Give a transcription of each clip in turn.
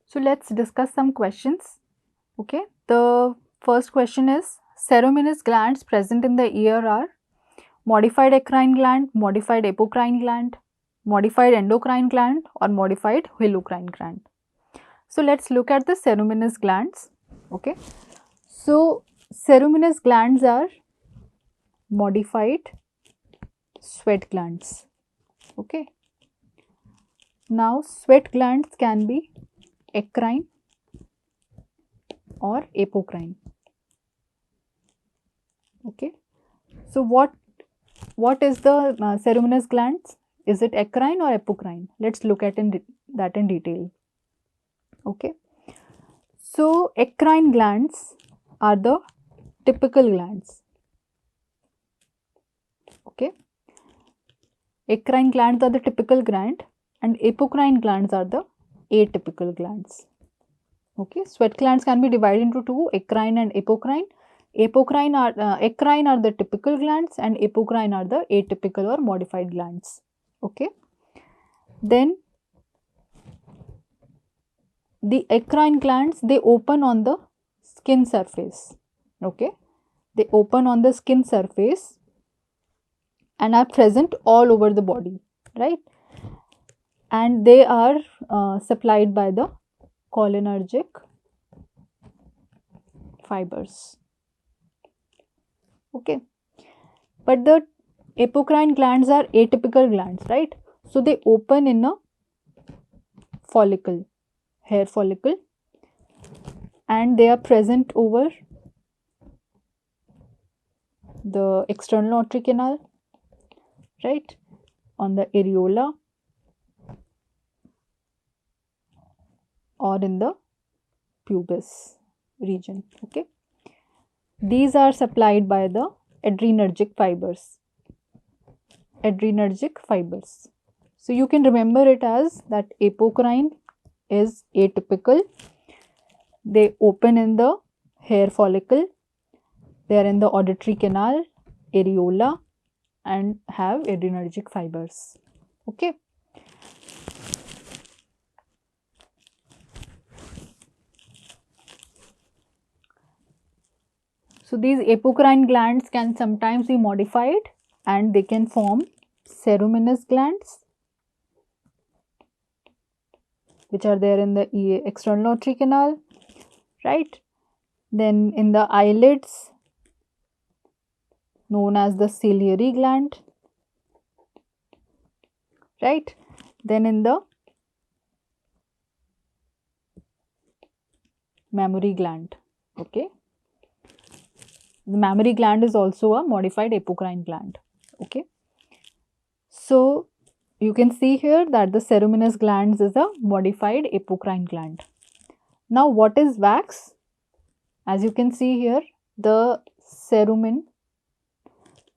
So let's discuss some questions. Okay, the first question is ceruminous glands present in the ear are modified eccrine gland, modified apocrine gland, modified endocrine gland or modified holocrine gland. So let's look at the ceruminous glands. Okay, so ceruminous glands are modified sweat glands. Okay, now sweat glands can be eccrine or apocrine. Okay, so what is the ceruminous glands? Is it eccrine or apocrine? Let's look at that in detail. Okay, so eccrine glands are the typical glands. Okay, eccrine glands are the typical gland and apocrine glands are the atypical glands. Okay, sweat glands can be divided into two, eccrine and apocrine. Eccrine are the typical glands and apocrine are the atypical or modified glands. Okay, then the eccrine glands, they open on the skin surface. Okay, they open on the skin surface and are present all over the body, right? And they are supplied by the cholinergic fibers. Okay, but the apocrine glands are atypical glands, right? So they open in a follicle, hair follicle, and they are present over the external auditory canal, right, on the areola or in the pubis region. Okay, these are supplied by the adrenergic fibers. Adrenergic fibers. So you can remember it as that apocrine is atypical. They open in the hair follicle. They are in the auditory canal, areola, and have adrenergic fibers. Okay. So these apocrine glands can sometimes be modified and they can form ceruminous glands, which are there in the external auditory canal, right? Then in the eyelids, known as the ciliary gland, right? Then in the mammary gland. Okay, the mammary gland is also a modified apocrine gland. Okay, so you can see here that the ceruminous glands is a modified apocrine gland. Now what is wax? As you can see here, the cerumen,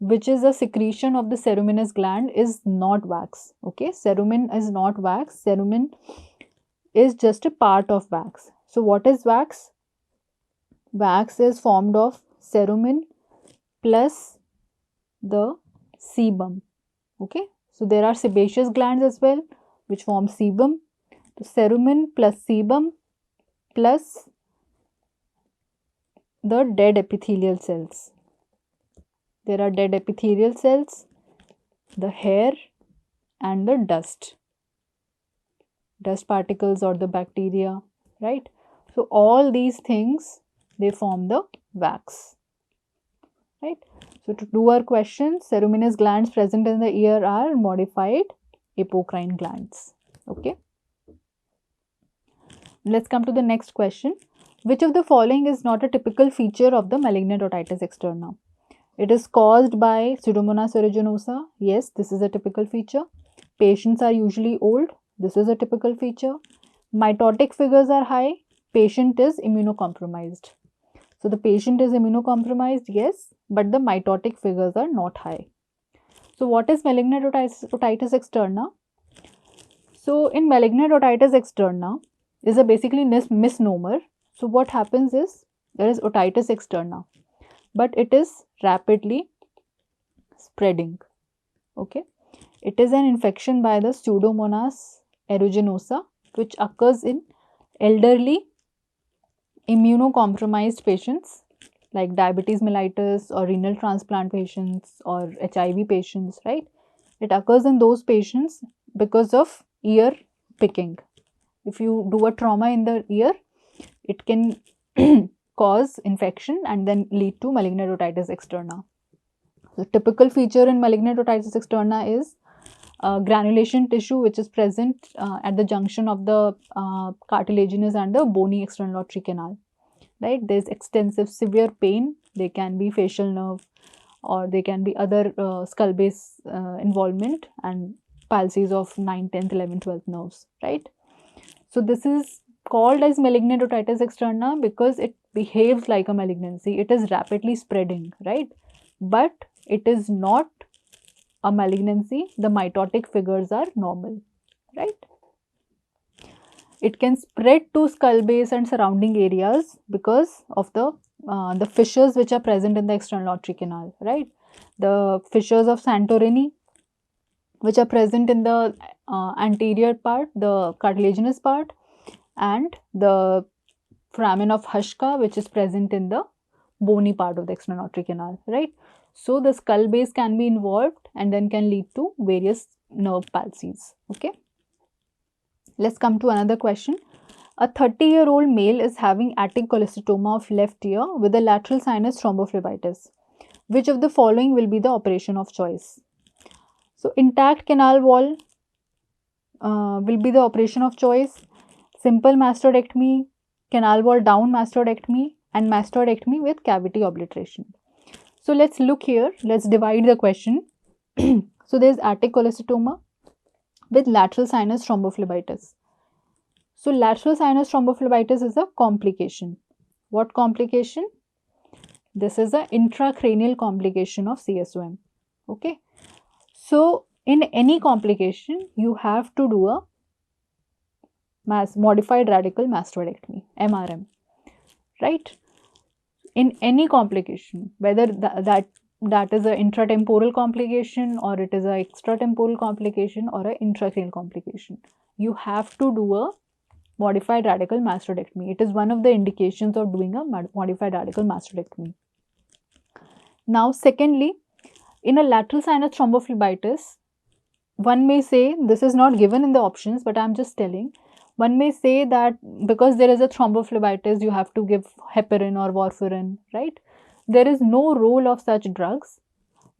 which is a secretion of the ceruminous gland, is not wax. Okay, cerumen is not wax. Cerumen is just a part of wax. So what is wax? Wax is formed of cerumen plus the sebum. Okay, so there are sebaceous glands as well which form sebum. So cerumen plus sebum plus the dead epithelial cells. There are dead epithelial cells, the hair and the dust particles or the bacteria, right? So all these things, they form the wax, right? So to do our question, ceruminous glands present in the ear are modified apocrine glands. Okay. Let's come to the next question. Which of the following is not a typical feature of the malignant otitis externa? It is caused by Pseudomonas aeruginosa. Yes, this is a typical feature. Patients are usually old. This is a typical feature. Mitotic figures are high. Patient is immunocompromised. So the patient is immunocompromised, yes, but the mitotic figures are not high. So what is malignant otitis externa? So in malignant otitis externa is a basically misnomer. So what happens is there is otitis externa, but it is rapidly spreading. Okay, it is an infection by the Pseudomonas aeruginosa which occurs in elderly, immunocompromised patients like diabetes mellitus or renal transplant patients or HIV patients, right? It occurs in those patients because of ear picking. If you do a trauma in the ear, it can cause infection and then lead to malignant otitis externa. The typical feature in malignant otitis externa is granulation tissue which is present at the junction of the cartilaginous and the bony external auditory canal. Right? There is extensive severe pain. There can be facial nerve or there can be other skull base involvement and palsies of 9th, 10th, 11th, 12th nerves. Right? So this is called as malignant otitis externa because it behaves like a malignancy. It is rapidly spreading, right? But it is not a malignancy. The mitotic figures are normal, right? It can spread to skull base and surrounding areas because of the fissures which are present in the external auditory canal, right? The fissures of Santorini, which are present in the anterior part, the cartilaginous part, and the foramen of Hashka, which is present in the bony part of the external auditory canal, right? So the skull base can be involved and then can lead to various nerve palsies, okay? Let's come to another question. A 30-year-old male is having attic cholesteatoma of left ear with a lateral sinus thrombophlebitis. Which of the following will be the operation of choice? So, intact canal wall will be the operation of choice. Simple mastodectomy, canal wall down mastodectomy, and mastodectomy with cavity obliteration. So, let's look here. Let's divide the question. So, there is attic cholesteatoma with lateral sinus thrombophlebitis. So, lateral sinus thrombophlebitis is a complication. What complication? This is an intracranial complication of CSOM. Okay. So, in any complication, you have to do a modified radical mastodectomy, MRM, right? In any complication, whether that is an intratemporal complication or it is an extratemporal complication or an intracranial complication, you have to do a modified radical mastodectomy. It is one of the indications of doing a modified radical mastodectomy. Now, secondly, in a lateral sinus thrombophlebitis, one may say, this is not given in the options, but I am just telling, one may say that because there is a thrombophlebitis, you have to give heparin or warfarin, right? There is no role of such drugs.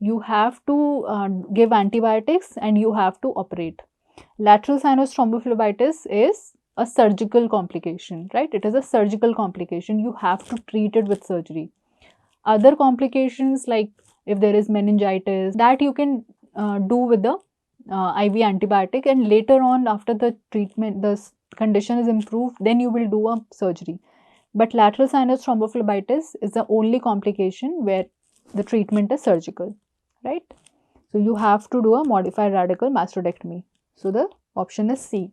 You have to give antibiotics and you have to operate. Lateral sinus thrombophlebitis is a surgical complication, right? It is a surgical complication. You have to treat it with surgery. Other complications like if there is meningitis, that you can do with the IV antibiotic, and later on after the treatment, the condition is improved, then you will do a surgery. But lateral sinus thrombophlebitis is the only complication where the treatment is surgical, right? So you have to do a modified radical mastodectomy. So the option is C.